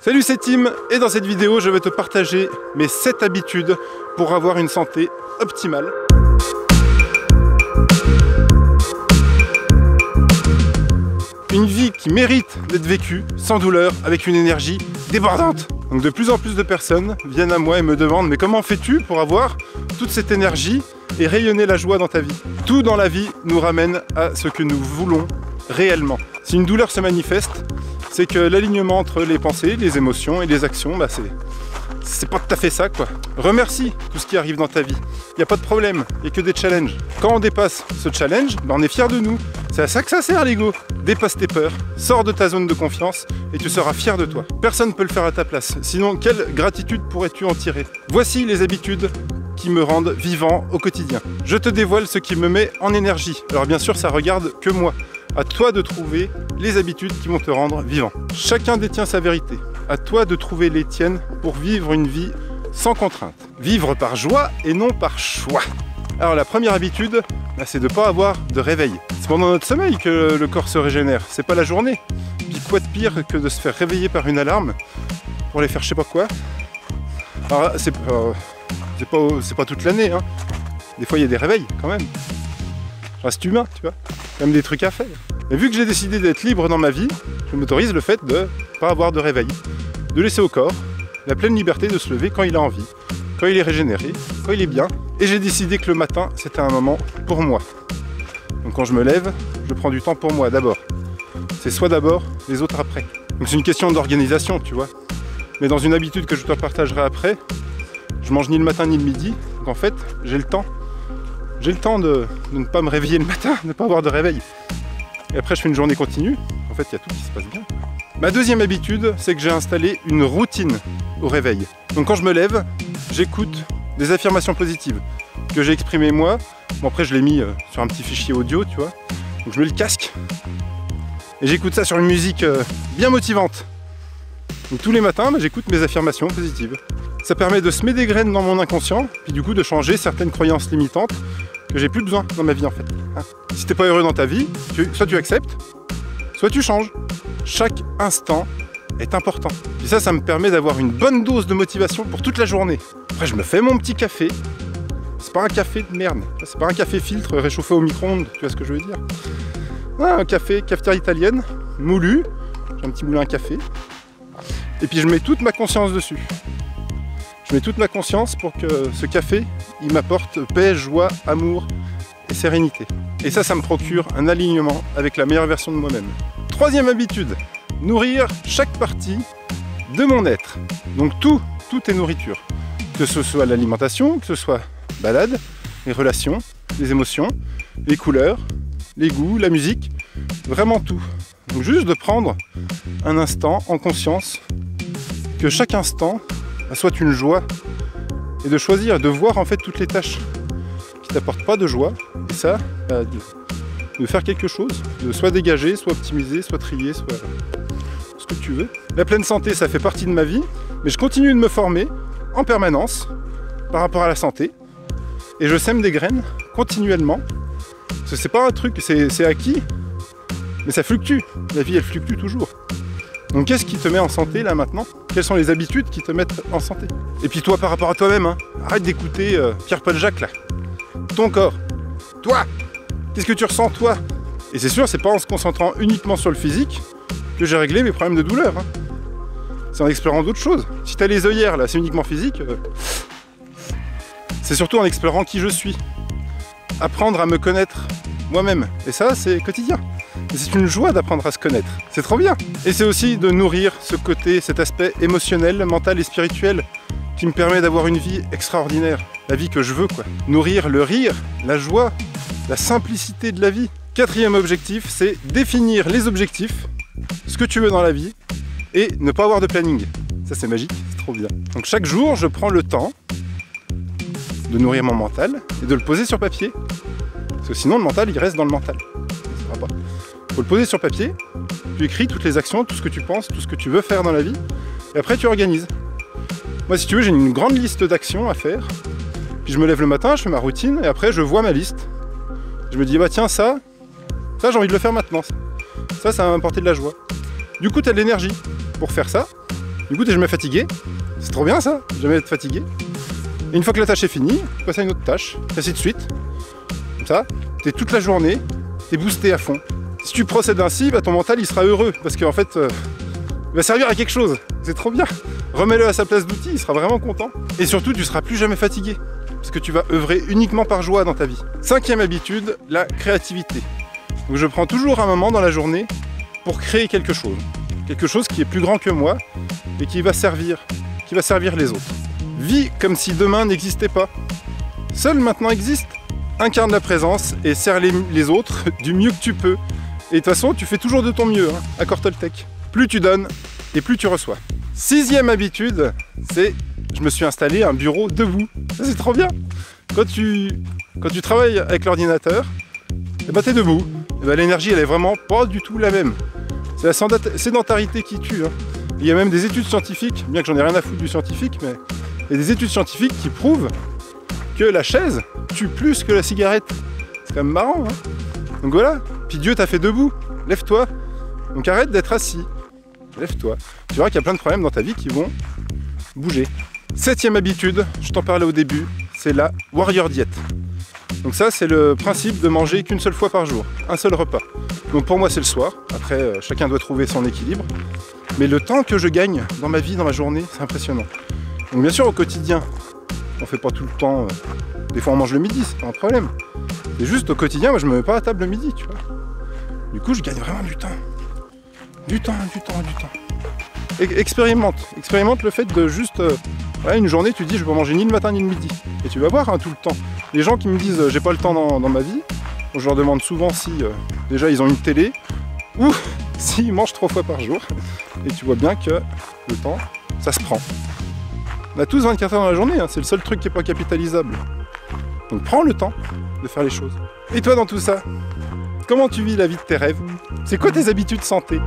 Salut, c'est Tim et dans cette vidéo je vais te partager mes 7 habitudes pour avoir une santé optimale. Une vie qui mérite d'être vécue sans douleur, avec une énergie débordante. Donc de plus en plus de personnes viennent à moi et me demandent mais comment fais-tu pour avoir toute cette énergie et rayonner la joie dans ta vie? Tout dans la vie nous ramène à ce que nous voulons réellement. Si une douleur se manifeste, c'est que l'alignement entre les pensées, les émotions et les actions, c'est pas tout à fait ça quoi. Remercie tout ce qui arrive dans ta vie. Il n'y a pas de problème, il n'y a que des challenges. Quand on dépasse ce challenge, on est fier de nous. C'est à ça que ça sert l'ego. Dépasse tes peurs, sors de ta zone de confiance et tu seras fier de toi. Personne ne peut le faire à ta place. Sinon, quelle gratitude pourrais-tu en tirer? Voici les habitudes qui me rendent vivant au quotidien. Je te dévoile ce qui me met en énergie. Alors bien sûr, ça regarde que moi. À toi de trouver les habitudes qui vont te rendre vivant. Chacun détient sa vérité. À toi de trouver les tiennes pour vivre une vie sans contrainte. Vivre par joie et non par choix. Alors la première habitude, c'est de ne pas avoir de réveil. C'est pendant notre sommeil que le corps se régénère, c'est pas la journée. Puis quoi de pire que de se faire réveiller par une alarme pour aller faire je sais pas quoi. Alors c'est pas toute l'année, hein. Des fois il y a des réveils quand même. Je reste humain, tu vois. Même des trucs à faire. Mais vu que j'ai décidé d'être libre dans ma vie, je m'autorise le fait de ne pas avoir de réveil. De laisser au corps la pleine liberté de se lever quand il a envie, quand il est régénéré, quand il est bien. Et j'ai décidé que le matin, c'était un moment pour moi. Donc quand je me lève, je prends du temps pour moi d'abord. C'est soit d'abord, les autres après. Donc c'est une question d'organisation, tu vois. Mais dans une habitude que je te partagerai après, je mange ni le matin ni le midi. Donc en fait, j'ai le temps. J'ai le temps de ne pas me réveiller le matin, de ne pas avoir de réveil. Et après, je fais une journée continue. En fait, il y a tout qui se passe bien. Ma deuxième habitude, c'est que j'ai installé une routine au réveil. Donc quand je me lève, j'écoute des affirmations positives que j'ai exprimées moi. Bon, après, je l'ai mis sur un petit fichier audio, tu vois. Donc je mets le casque et j'écoute ça sur une musique bien motivante. Donc tous les matins, j'écoute mes affirmations positives. Ça permet de semer des graines dans mon inconscient, puis du coup de changer certaines croyances limitantes que j'ai plus besoin dans ma vie en fait. Si t'es pas heureux dans ta vie, soit tu acceptes, soit tu changes. Chaque instant est important. Et ça me permet d'avoir une bonne dose de motivation pour toute la journée. Après je me fais mon petit café. C'est pas un café de merde, c'est pas un café filtre réchauffé au micro-ondes, tu vois ce que je veux dire. Un café, cafetière italienne, moulu, j'ai un petit moulin à café. Et puis je mets toute ma conscience dessus. Je mets toute ma conscience pour que ce café, il m'apporte paix, joie, amour et sérénité. Et ça me procure un alignement avec la meilleure version de moi-même. Troisième habitude, nourrir chaque partie de mon être. Donc tout est nourriture. Que ce soit l'alimentation, que ce soit balade, les relations, les émotions, les couleurs, les goûts, la musique, vraiment tout. Donc juste de prendre un instant en conscience que chaque instant soit une joie et de choisir, de voir en fait toutes les tâches qui t'apportent pas de joie et ça, de faire quelque chose, de soit dégager, soit optimiser, soit trier, soit ce que tu veux. La pleine santé, ça fait partie de ma vie, mais je continue de me former en permanence par rapport à la santé et je sème des graines continuellement. Parce que c'est pas un truc, c'est acquis, mais ça fluctue. La vie, elle fluctue toujours. Donc qu'est-ce qui te met en santé là maintenant? Quelles sont les habitudes qui te mettent en santé? Et puis toi par rapport à toi-même, arrête d'écouter Pierre-Paul Jacques là. Ton corps. Toi. Qu'est-ce que tu ressens toi? Et c'est sûr, c'est pas en se concentrant uniquement sur le physique que j'ai réglé mes problèmes de douleur. C'est en explorant d'autres choses. Si t'as les œillères là, c'est uniquement physique. C'est surtout en explorant qui je suis. Apprendre à me connaître moi-même. Et ça, c'est quotidien. C'est une joie d'apprendre à se connaître. C'est trop bien. Et c'est aussi de nourrir ce côté, cet aspect émotionnel, mental et spirituel qui me permet d'avoir une vie extraordinaire. La vie que je veux, quoi. Nourrir le rire, la joie, la simplicité de la vie. Quatrième objectif, c'est définir les objectifs, ce que tu veux dans la vie, et ne pas avoir de planning. Ça, c'est magique, c'est trop bien. Donc chaque jour, je prends le temps de nourrir mon mental et de le poser sur papier. Parce que sinon, le mental, il reste dans le mental. Ça va pas. Faut le poser sur papier, tu écris toutes les actions, tout ce que tu penses, tout ce que tu veux faire dans la vie, et après tu organises. Moi si tu veux, j'ai une grande liste d'actions à faire, puis je me lève le matin, je fais ma routine, et après je vois ma liste. Je me dis, bah tiens, ça j'ai envie de le faire maintenant. Ça va m'apporter de la joie. Du coup, tu as de l'énergie pour faire ça, Du coup, t'es jamais fatigué. C'est trop bien ça, jamais être fatigué. Et une fois que la tâche est finie, tu passes à une autre tâche, ainsi de suite. Comme ça, t'es toute la journée, t'es boosté à fond. Si tu procèdes ainsi, bah, ton mental il sera heureux, parce qu'en fait, il va servir à quelque chose. C'est trop bien. Remets-le à sa place d'outil, il sera vraiment content. Et surtout, tu seras plus jamais fatigué, parce que tu vas œuvrer uniquement par joie dans ta vie. 5e habitude, la créativité. Donc je prends toujours un moment dans la journée pour créer quelque chose. Quelque chose qui est plus grand que moi et qui va servir les autres. Vis comme si demain n'existait pas. Seul maintenant existe. Incarne la présence et sers les autres du mieux que tu peux. Et de toute façon, tu fais toujours de ton mieux, hein, à Cortoltech. Plus tu donnes et plus tu reçois. 6e habitude, c'est je me suis installé un bureau debout. Ça, c'est trop bien. Quand tu travailles avec l'ordinateur, et bah, t'es debout. Et bah, l'énergie, elle est vraiment pas du tout la même. C'est la sédentarité qui tue. Hein. Il y a même des études scientifiques, bien que j'en ai rien à foutre du scientifique, mais il y a des études scientifiques qui prouvent que la chaise tue plus que la cigarette. C'est quand même marrant. Hein. Donc voilà. Puis Dieu t'a fait debout. Lève-toi. Donc arrête d'être assis. Lève-toi. Tu verras qu'il y a plein de problèmes dans ta vie qui vont bouger. 7e habitude, je t'en parlais au début, c'est la Warrior Diet. Donc ça, c'est le principe de manger qu'une seule fois par jour, un seul repas. Donc pour moi, c'est le soir. Après, chacun doit trouver son équilibre. Mais le temps que je gagne dans ma vie, dans ma journée, c'est impressionnant. Donc bien sûr, au quotidien, on fait pas tout le temps. Des fois, on mange le midi, c'est pas un problème. C'est juste au quotidien, moi, je me mets pas à table le midi, tu vois. Du coup, je gagne vraiment du temps. Du temps. Expérimente le fait de juste... voilà, une journée, tu dis, je vais pas manger ni le matin ni le midi. Et tu vas voir hein, tout le temps. Les gens qui me disent, j'ai pas le temps dans ma vie, je leur demande souvent si déjà ils ont une télé ou s'ils mangent 3 fois par jour. Et tu vois bien que le temps, ça se prend. On a tous 24 heures dans la journée, hein, c'est le seul truc qui est pas capitalisable. Donc prends le temps de faire les choses. Et toi dans tout ça, comment tu vis la vie de tes rêves? C'est quoi tes habitudes santé?